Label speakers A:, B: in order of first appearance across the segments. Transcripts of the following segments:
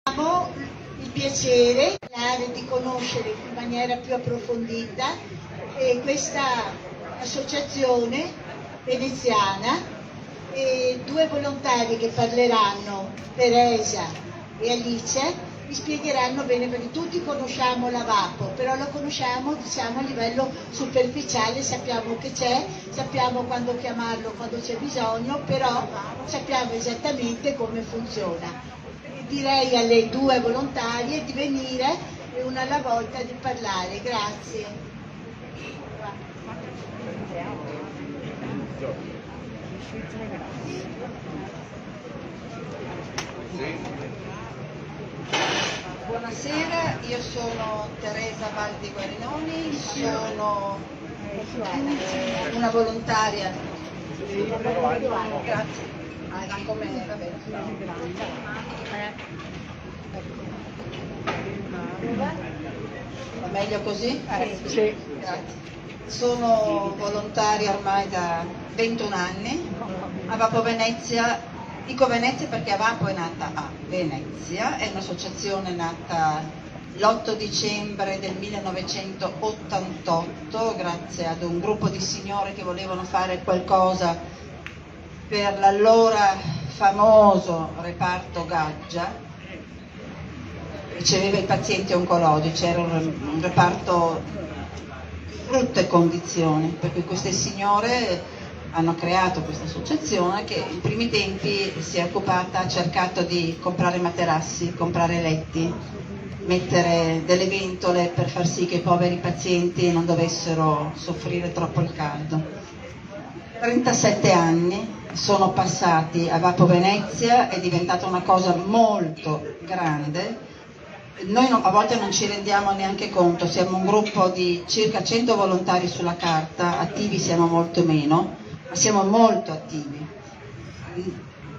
A: Abbiamo il piacere di conoscere in maniera più approfondita questa associazione veneziana e due volontari che parleranno, Teresa e Alice, vi spiegheranno bene, perché tutti conosciamo la Vapo, però lo conosciamo a livello superficiale, sappiamo che c'è, sappiamo quando chiamarlo quando c'è bisogno, però non sappiamo esattamente come funziona. Direi alle due volontarie di venire e una alla volta di parlare. Grazie.
B: Buonasera, io sono Teresa Valdi Guarinoni, sono una volontaria. Grazie. Come va bene. Va meglio così?
C: Sì.
B: Grazie. Sono volontaria ormai da 21 anni a Vapo Venezia. Dico Venezia perché Vapo è nata a Venezia, è un'associazione nata l'8 dicembre del 1988 grazie ad un gruppo di signore che volevano fare qualcosa per l'allora famoso reparto Gaggia, riceveva i pazienti oncologici, era un reparto di brutte condizioni, per cui queste signore hanno creato questa associazione che in primi tempi si è occupata, ha cercato di comprare materassi, comprare letti, mettere delle ventole per far sì che i poveri pazienti non dovessero soffrire troppo il caldo. 37 anni sono passati a Vapo Venezia, è diventata una cosa molto grande. Noi a volte non ci rendiamo neanche conto, siamo un gruppo di circa 100 volontari sulla carta, attivi siamo molto meno, ma siamo molto attivi.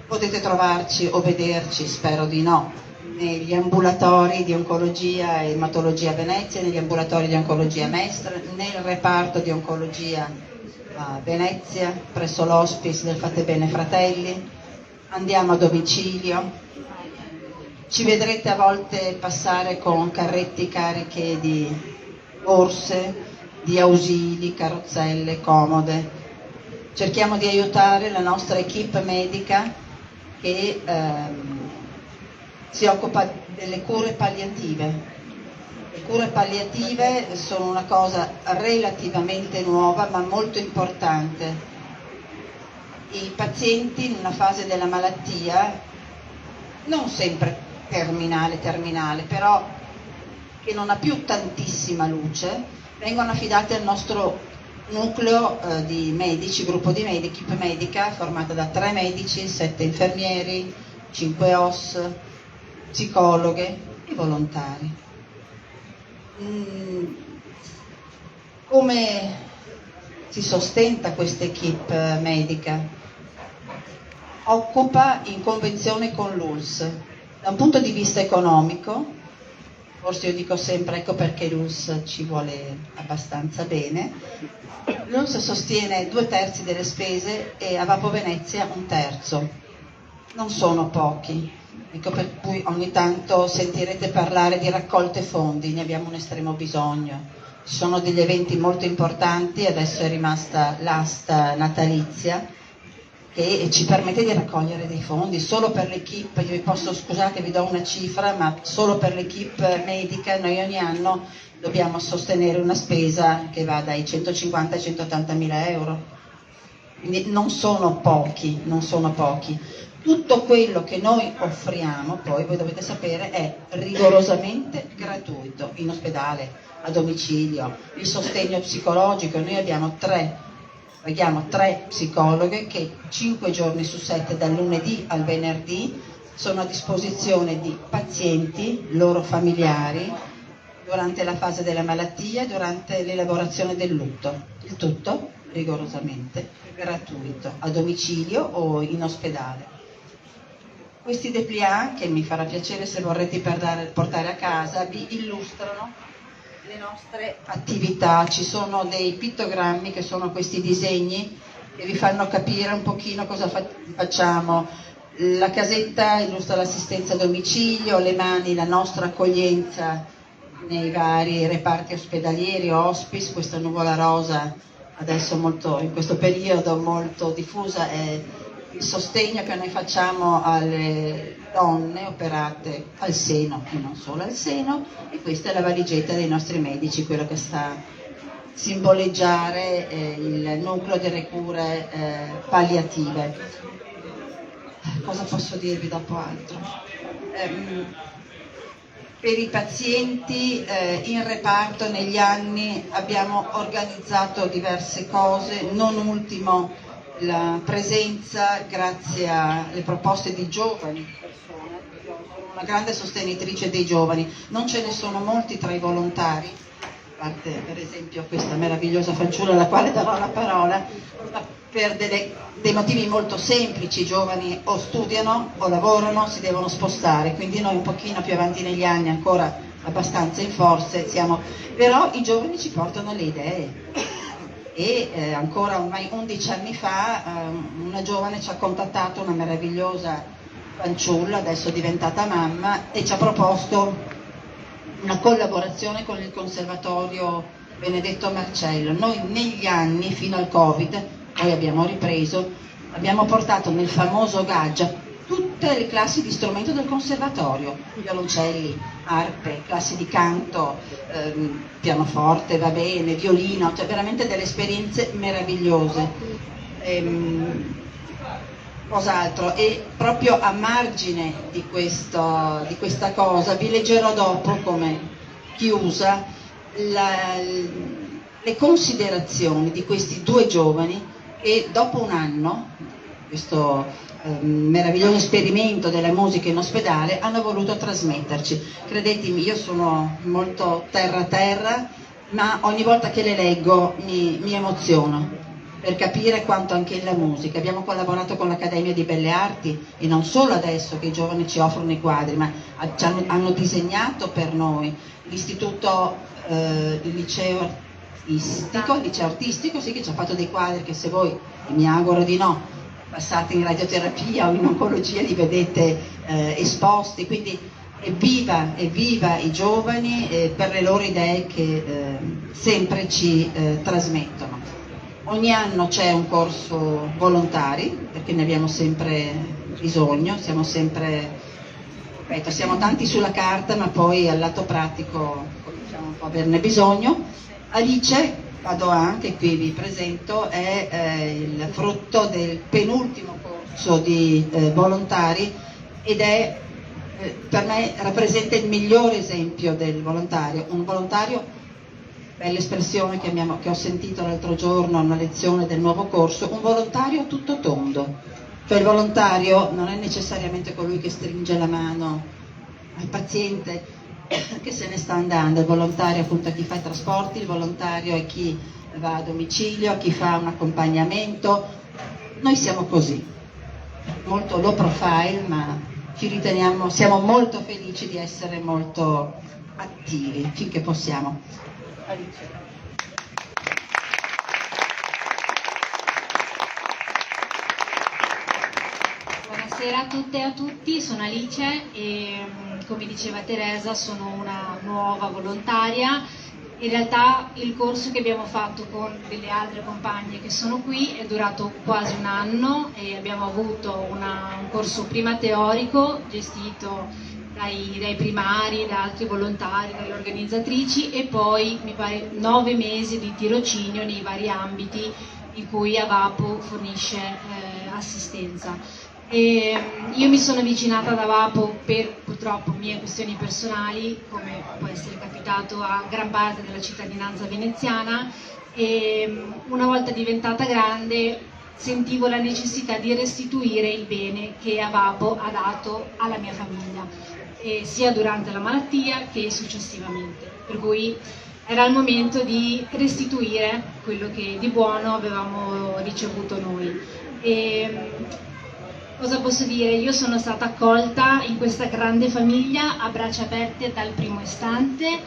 B: Potete trovarci o vederci, spero di no, negli ambulatori di oncologia e ematologia a Venezia, negli ambulatori di oncologia a Mestre, nel reparto di oncologia a Venezia, presso l'hospice del Fate Bene Fratelli, andiamo a domicilio, ci vedrete a volte passare con carretti cariche di borse, di ausili, carrozzelle, comode. Cerchiamo di aiutare la nostra equipe medica che si occupa delle cure palliative. Le cure palliative sono una cosa relativamente nuova ma molto importante. I pazienti in una fase della malattia, non sempre terminale, però che non ha più tantissima luce, vengono affidati al nostro nucleo di medici, gruppo di medici, equipe medica formata da 3 medici, 7 infermieri, 5 OS, psicologhe e volontari. Come si sostenta questa equipe medica? Occupa in convenzione con l'ULSS. Da un punto di vista economico, forse io dico sempre ecco perché l'ULSS ci vuole abbastanza bene, l'ULSS sostiene 2/3 delle spese e a Vapo Venezia 1/3. Non sono pochi. Ecco per cui ogni tanto sentirete parlare di raccolte fondi, ne abbiamo un estremo bisogno. Ci sono degli eventi molto importanti, adesso è rimasta l'asta natalizia che ci permette di raccogliere dei fondi solo per l'equipe. Io vi posso, scusate vi do una cifra, ma solo per l'equipe medica noi ogni anno dobbiamo sostenere una spesa che va dai 150 ai 180 mila euro. Quindi non sono pochi. Tutto quello che noi offriamo, poi voi dovete sapere, è rigorosamente gratuito, in ospedale, a domicilio, il sostegno psicologico. Noi abbiamo paghiamo 3 psicologhe che 5 giorni su 7, dal lunedì al venerdì, sono a disposizione di pazienti, loro familiari, durante la fase della malattia, durante l'elaborazione del lutto. Il tutto rigorosamente gratuito, a domicilio o in ospedale. Questi dépliant, che mi farà piacere se vorrete portare a casa, vi illustrano le nostre attività. Ci sono dei pittogrammi che sono questi disegni che vi fanno capire un pochino cosa facciamo. La casetta illustra l'assistenza a domicilio, le mani, la nostra accoglienza nei vari reparti ospedalieri o hospice. Questa nuvola rosa adesso molto, in questo periodo molto diffusa, è il sostegno che noi facciamo alle donne operate al seno e non solo al seno, e questa è la valigetta dei nostri medici, quello che sta a simboleggiare il nucleo delle cure palliative. Cosa posso dirvi dopo altro? Per i pazienti in reparto negli anni abbiamo organizzato diverse cose, non ultimo la presenza, grazie alle proposte di giovani persone. Io sono una grande sostenitrice dei giovani, non ce ne sono molti tra i volontari, a parte per esempio questa meravigliosa fanciulla alla quale darò la parola, ma per dei motivi molto semplici. I giovani o studiano o lavorano, si devono spostare, quindi noi un pochino più avanti negli anni, ancora abbastanza in forze siamo, però i giovani ci portano le idee. E ancora ormai 11 anni fa una giovane ci ha contattato, una meravigliosa fanciulla, adesso diventata mamma, e ci ha proposto una collaborazione con il Conservatorio Benedetto Marcello. Noi negli anni, fino al Covid, poi abbiamo ripreso, abbiamo portato nel famoso Gaggia tutte le classi di strumento del conservatorio, violoncelli, arpe, classi di canto, pianoforte, va bene, violino, cioè veramente delle esperienze meravigliose. Cos'altro? E proprio a margine di questa cosa vi leggerò dopo, come chiusa, le considerazioni di questi due giovani che dopo un anno, questo meraviglioso esperimento della musica in ospedale, hanno voluto trasmetterci. Credetemi, io sono molto terra, ma ogni volta che le leggo mi emoziono, per capire quanto anche la musica. Abbiamo collaborato con l'Accademia di Belle Arti, e non solo adesso che i giovani ci offrono i quadri, ma hanno disegnato per noi l'istituto, il liceo artistico, sì, che ci ha fatto dei quadri che, se voi, mi auguro di no, passate in radioterapia o in oncologia, li vedete esposti. Quindi evviva i giovani per le loro idee che sempre ci trasmettono. Ogni anno c'è un corso volontari, perché ne abbiamo sempre bisogno, siamo tanti sulla carta, ma poi al lato pratico cominciamo un po' a averne bisogno. Alice Padoan, che qui vi presento, è il frutto del penultimo corso di volontari, ed è per me rappresenta il migliore esempio del volontario. Un volontario, bella espressione che ho sentito l'altro giorno a una lezione del nuovo corso, un volontario a tutto tondo. Cioè il volontario non è necessariamente colui che stringe la mano al paziente che se ne sta andando, il volontario appunto è chi fa i trasporti, il volontario è chi va a domicilio, a chi fa un accompagnamento. Noi siamo così, molto low profile, ma siamo molto felici di essere molto attivi finché possiamo.
C: Buonasera a tutte e a tutti, sono Alice e, come diceva Teresa, sono una nuova volontaria. In realtà il corso che abbiamo fatto con delle altre compagne che sono qui è durato quasi un anno, e abbiamo avuto un corso prima teorico gestito dai primari, da altri volontari, dalle organizzatrici, e poi mi pare 9 mesi di tirocinio nei vari ambiti in cui Avapo fornisce assistenza. E io mi sono avvicinata ad Avapo per, purtroppo, mie questioni personali, come può essere capitato a gran parte della cittadinanza veneziana, e una volta diventata grande sentivo la necessità di restituire il bene che Avapo ha dato alla mia famiglia, sia durante la malattia che successivamente, per cui era il momento di restituire quello che di buono avevamo ricevuto noi. Cosa posso dire? Io sono stata accolta in questa grande famiglia a braccia aperte dal primo istante,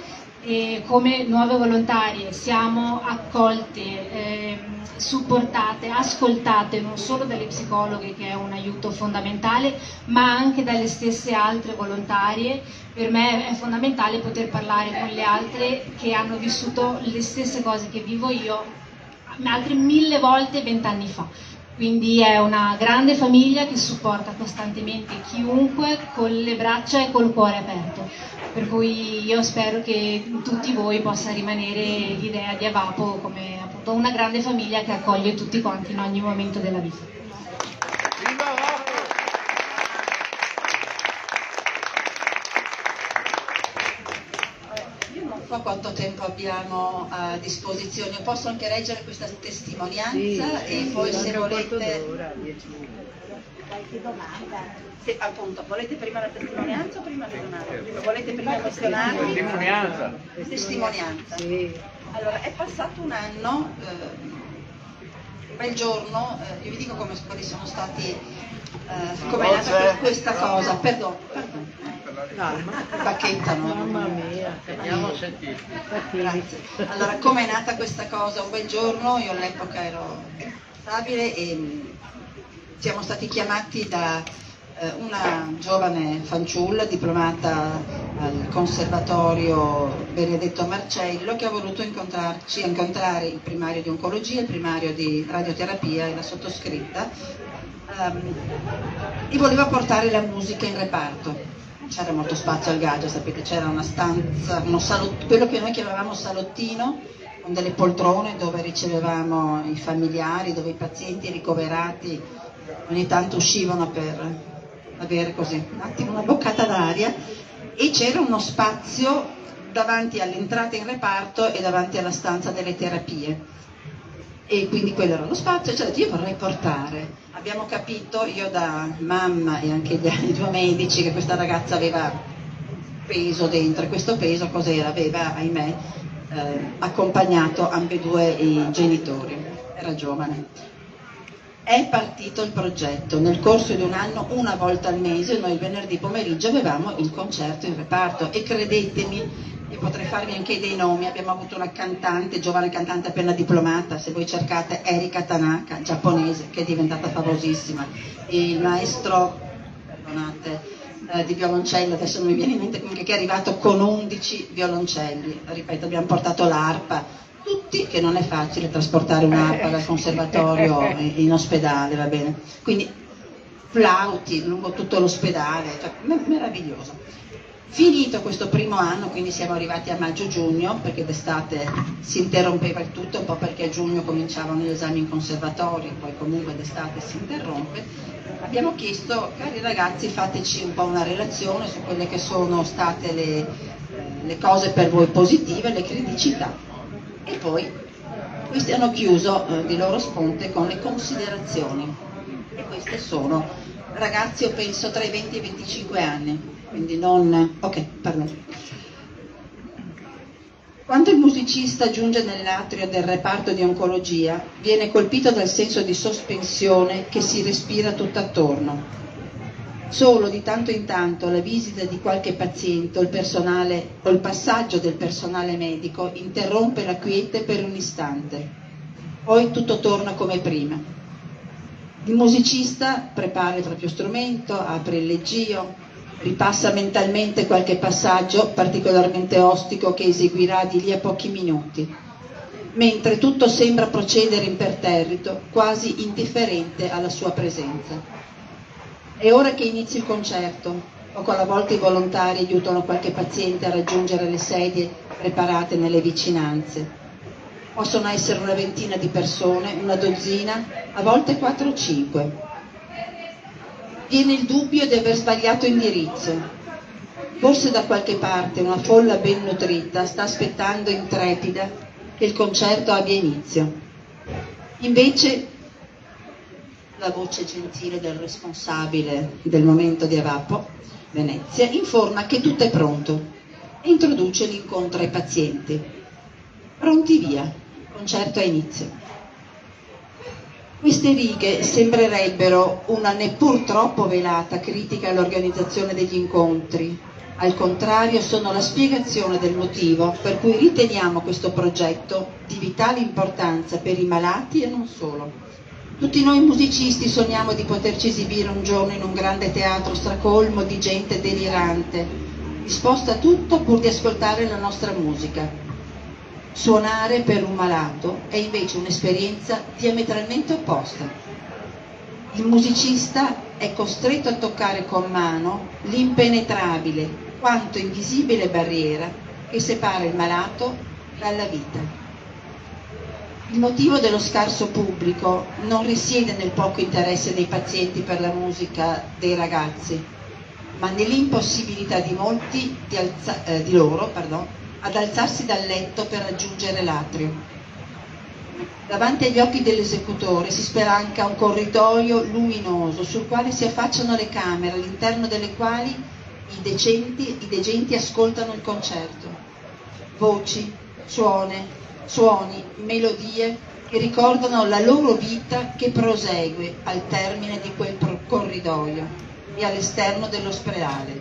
C: e come nuove volontarie siamo accolte, supportate, ascoltate non solo dalle psicologhe, che è un aiuto fondamentale, ma anche dalle stesse altre volontarie. Per me è fondamentale poter parlare con le altre che hanno vissuto le stesse cose che vivo io, altre 1000 volte 20 anni fa. Quindi è una grande famiglia che supporta costantemente chiunque con le braccia e col cuore aperto. Per cui io spero che in tutti voi possa rimanere l'idea di Avapo come appunto una grande famiglia che accoglie tutti quanti in ogni momento della vita.
B: Non so quanto tempo abbiamo a disposizione, posso anche leggere questa testimonianza e poi se volete... Sì, appunto, volete prima la testimonianza o prima le domande? Volete prima emozionarvi?
D: Testimonianza.
B: Testimonianza. Allora, è passato un anno, un bel giorno, io vi dico quali sono stati, come è nata questa cosa, perdono. Bacchettano.
D: Mamma mia, andiamo a sentire.
B: Grazie. Allora, come è nata questa cosa? Un bel giorno, io all'epoca ero stabile e siamo stati chiamati da una giovane fanciulla diplomata al Conservatorio Benedetto Marcello, che ha voluto incontrare il primario di oncologia, il primario di radioterapia e la sottoscritta, e voleva portare la musica in reparto. C'era molto spazio al Gaggia, sapete, c'era una stanza, quello che noi chiamavamo salottino, con delle poltrone dove ricevevamo i familiari, dove i pazienti ricoverati ogni tanto uscivano per avere così un attimo una boccata d'aria, e c'era uno spazio davanti all'entrata in reparto e davanti alla stanza delle terapie, e quindi quello era lo spazio. Cioè, io vorrei portare, abbiamo capito, io da mamma e anche i 2 medici, che questa ragazza aveva peso dentro, e questo peso cos'era? Aveva, ahimè, accompagnato ambedue i genitori, era giovane. È partito il progetto, nel corso di un anno, una volta al mese, noi il venerdì pomeriggio avevamo il concerto in reparto, e credetemi, io potrei farvi anche dei nomi, abbiamo avuto una cantante, giovane cantante appena diplomata, se voi cercate Erika Tanaka, giapponese, che è diventata famosissima, il maestro, perdonate, di violoncello, adesso non mi viene in mente, comunque, che è arrivato con 11 violoncelli, ripeto, abbiamo portato l'arpa, tutti, che non è facile trasportare un'arpa dal conservatorio in ospedale, va bene, quindi flauti lungo tutto l'ospedale, cioè, meraviglioso. Finito questo primo anno, quindi siamo arrivati a maggio-giugno, perché d'estate si interrompeva il tutto, un po' perché a giugno cominciavano gli esami in conservatorio, poi comunque d'estate si interrompe. Abbiamo chiesto, cari ragazzi, fateci un po' una relazione su quelle che sono state le cose per voi positive, le criticità, e poi questi hanno chiuso di loro sponte con le considerazioni, e queste sono ragazzi, io penso, tra i 20 e i 25 anni. Quindi non... ok, parlo. Quando il musicista giunge nell'atrio del reparto di oncologia, viene colpito dal senso di sospensione che si respira tutt'attorno. Solo di tanto in tanto la visita di qualche paziente o il passaggio del personale medico interrompe la quiete per un istante. Poi tutto torna come prima. Il musicista prepara il proprio strumento, apre il leggio, ripassa mentalmente qualche passaggio particolarmente ostico che eseguirà di lì a pochi minuti, mentre tutto sembra procedere imperterrito, quasi indifferente alla sua presenza. È ora che inizi il concerto. Poco alla volta i volontari aiutano qualche paziente a raggiungere le sedie preparate nelle vicinanze. Possono essere una ventina di persone, una dozzina, a volte 4 o 5. Viene il dubbio di aver sbagliato indirizzo. Forse da qualche parte una folla ben nutrita sta aspettando intrepida che il concerto abbia inizio. Invece la voce gentile del responsabile del momento di Avapo, Venezia, informa che tutto è pronto e introduce l'incontro ai pazienti. Pronti via, concerto a inizio. Queste righe sembrerebbero una neppur troppo velata critica all'organizzazione degli incontri, Al contrario, sono la spiegazione del motivo per cui riteniamo questo progetto di vitale importanza per i malati e non solo. Tutti noi musicisti sogniamo di poterci esibire un giorno in un grande teatro stracolmo di gente delirante, disposta a tutto pur di ascoltare la nostra musica. Suonare per un malato è invece un'esperienza diametralmente opposta. Il musicista è costretto a toccare con mano l'impenetrabile quanto invisibile barriera che separa il malato dalla vita. Il motivo dello scarso pubblico non risiede nel poco interesse dei pazienti per la musica dei ragazzi, ma nell'impossibilità di molti di loro ad alzarsi dal letto per raggiungere l'atrio. Davanti agli occhi dell'esecutore si spalanca un corridoio luminoso sul quale si affacciano le camere, all'interno delle quali i degenti ascoltano il concerto. Voci, suoni, melodie che ricordano la loro vita che prosegue al termine di quel corridoio e all'esterno dell'ospedale.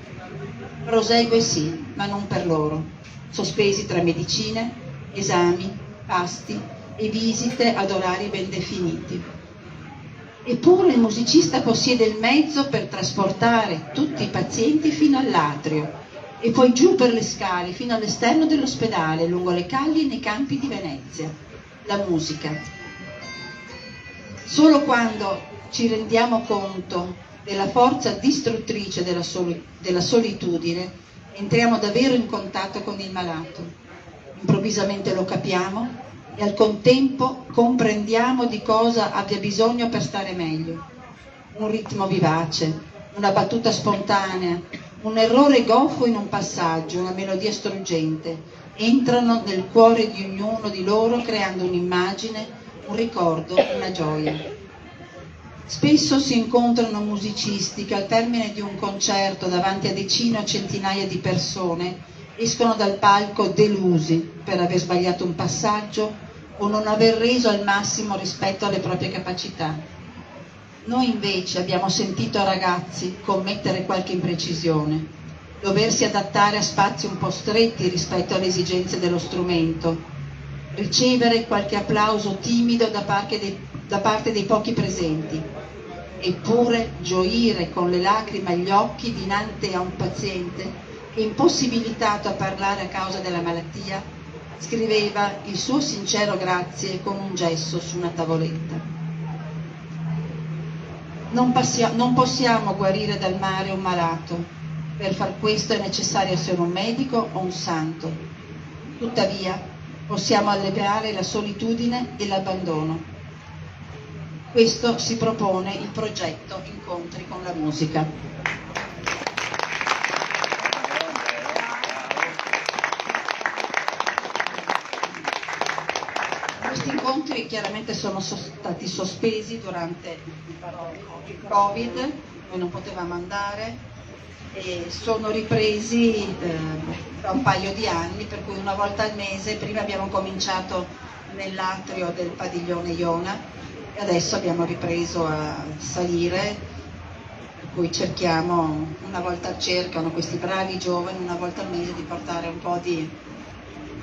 B: Prosegue sì, ma non per loro, sospesi tra medicine, esami, pasti e visite ad orari ben definiti. Eppure il musicista possiede il mezzo per trasportare tutti i pazienti fino all'atrio e poi giù per le scale fino all'esterno dell'ospedale, lungo le calli e nei campi di Venezia. La musica. Solo quando ci rendiamo conto della forza distruttrice della solitudine entriamo davvero in contatto con il malato. Improvvisamente lo capiamo e al contempo comprendiamo di cosa abbia bisogno per stare meglio. Un ritmo vivace, una battuta spontanea, un errore goffo in un passaggio, una melodia struggente, entrano nel cuore di ognuno di loro creando un'immagine, un ricordo, una gioia. Spesso si incontrano musicisti che al termine di un concerto davanti a decine o centinaia di persone escono dal palco delusi per aver sbagliato un passaggio o non aver reso al massimo rispetto alle proprie capacità. Noi invece abbiamo sentito ragazzi commettere qualche imprecisione, doversi adattare a spazi un po' stretti rispetto alle esigenze dello strumento, ricevere qualche applauso timido da parte dei pochi presenti, eppure gioire con le lacrime agli occhi dinanzi a un paziente che, impossibilitato a parlare a causa della malattia, scriveva il suo sincero grazie con un gesso su una tavoletta. Non possiamo guarire dal male un malato. Per far questo è necessario essere un medico o un santo. Tuttavia, possiamo alleviare la solitudine e l'abbandono. Questo si propone il progetto Incontri con la musica. Questi incontri chiaramente sono stati sospesi durante il Covid, noi non potevamo andare e sono ripresi da un paio di anni, per cui una volta al mese. Prima abbiamo cominciato nell'atrio del padiglione Iona e adesso abbiamo ripreso a salire, per cui cerchiamo una volta, cercano questi bravi giovani una volta al mese di portare un po' di,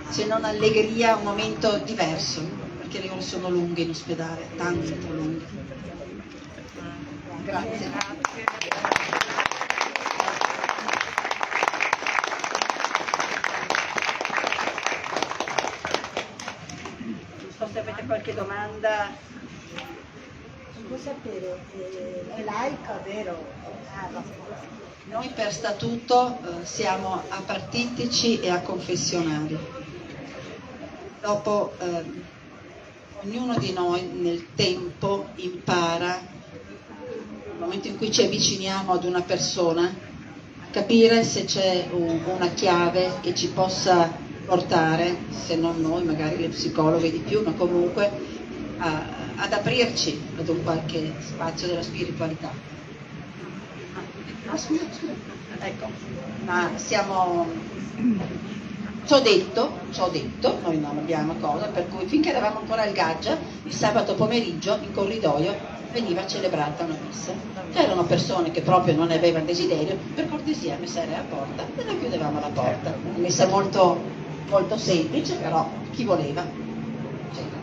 B: se non allegria, un momento diverso, perché le ore sono lunghe in ospedale, tanto lunghe. Grazie. Non so se avete qualche domanda.
A: Vuoi sapere, è laica, vero?
B: Noi per statuto siamo apartitici e aconfessionali. Dopo ognuno di noi nel tempo impara, nel momento in cui ci avviciniamo ad una persona, a capire se c'è una chiave che ci possa portare, se non noi, magari le psicologhe di più, ma comunque ad aprirci ad un qualche spazio della spiritualità. Ecco, ma siamo, ci ho detto, noi non abbiamo cosa, per cui finché eravamo ancora al Gaggia, il sabato pomeriggio in corridoio veniva celebrata una messa. C'erano persone che proprio non ne avevano desiderio, per cortesia messere a porta e noi chiudevamo la porta. Una messa molto, molto semplice, però chi voleva c'era.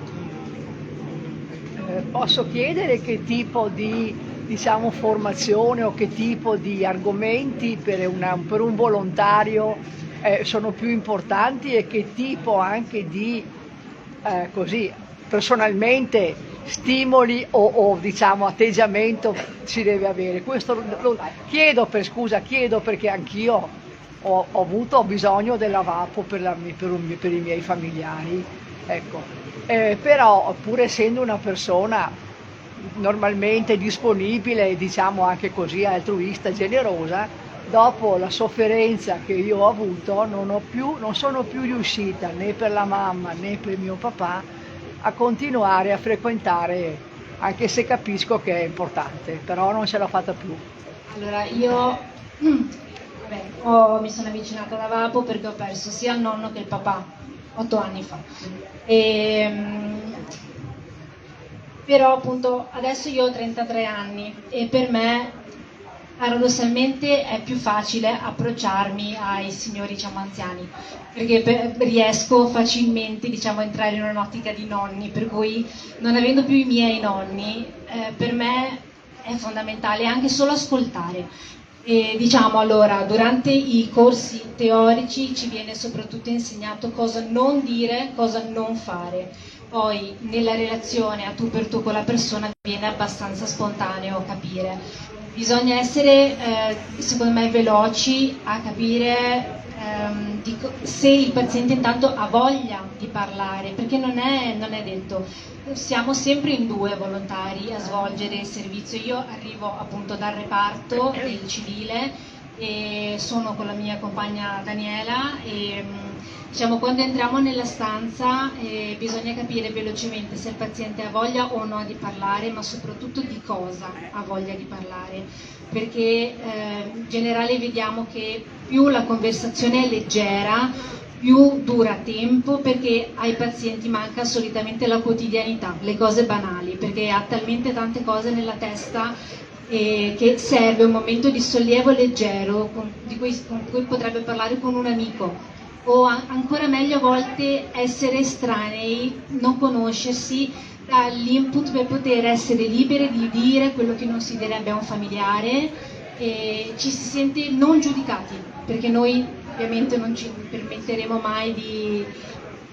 E: Posso chiedere che tipo di, diciamo, formazione o che tipo di argomenti per un volontario sono più importanti e che tipo anche di così personalmente stimoli o diciamo atteggiamento si deve avere? Questo lo chiedo chiedo perché anch'io ho bisogno della VAPO per i miei familiari, ecco. Però pur essendo una persona normalmente disponibile, diciamo anche così altruista, generosa, dopo la sofferenza che io ho avuto non sono più riuscita né per la mamma né per mio papà a continuare a frequentare, anche se capisco che è importante, però non ce l'ho fatta più.
C: Allora, io mi sono avvicinata alla VAPO perché ho perso sia il nonno che il papà 8 anni fa. Però appunto adesso io ho 33 anni e per me paradossalmente è più facile approcciarmi ai signori, diciamo, anziani, perché riesco facilmente, diciamo, a entrare in un'ottica di nonni, per cui non avendo più i miei nonni, per me è fondamentale anche solo ascoltare. E, diciamo, allora, durante i corsi teorici ci viene soprattutto insegnato cosa non dire, cosa non fare. Poi nella relazione a tu per tu con la persona viene abbastanza spontaneo capire. Bisogna essere, secondo me, veloci a capire se il paziente intanto ha voglia di parlare, perché non è detto. Siamo sempre in 2 volontari a svolgere il servizio. Io arrivo appunto dal reparto del civile e sono con la mia compagna Daniela e diciamo, quando entriamo nella stanza bisogna capire velocemente se il paziente ha voglia o no di parlare, ma soprattutto di cosa ha voglia di parlare, perché in generale vediamo che più la conversazione è leggera, più dura tempo, perché ai pazienti manca solitamente la quotidianità, le cose banali, perché ha talmente tante cose nella testa che serve un momento di sollievo leggero con cui potrebbe parlare con un amico, o ancora meglio a volte essere estranei, non conoscersi, dall'input per poter essere liberi di dire quello che non si direbbe a un familiare e ci si sente non giudicati, perché noi ovviamente non ci permetteremo mai di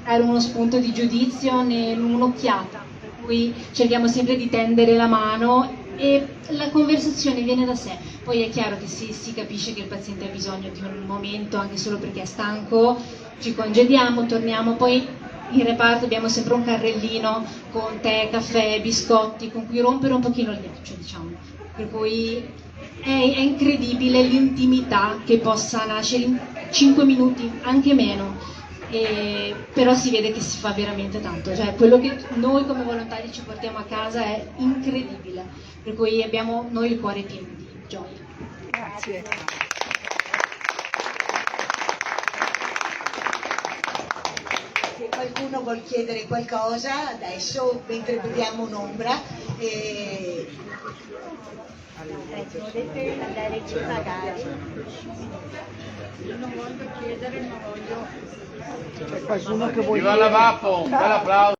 C: dare uno spunto di giudizio né un'occhiata, per cui cerchiamo sempre di tendere la mano e la conversazione viene da sé. Poi è chiaro che si capisce che il paziente ha bisogno di un momento, anche solo perché è stanco, ci congediamo, torniamo, poi in reparto abbiamo sempre un carrellino con tè, caffè, biscotti, con cui rompere un pochino il ghiaccio, diciamo. Per cui è incredibile l'intimità che possa nascere in 5 minuti, anche meno, però si vede che si fa veramente tanto, cioè quello che noi come volontari ci portiamo a casa è incredibile, per cui abbiamo noi il cuore pieno di gioia.
E: Grazie.
A: Se qualcuno vuol chiedere qualcosa adesso, mentre vediamo un'ombra,
F: Potete andare giù magari.
E: Non voglio chiedere, c'è qualcuno che vuole
D: Viva la VAPO, un bel applauso.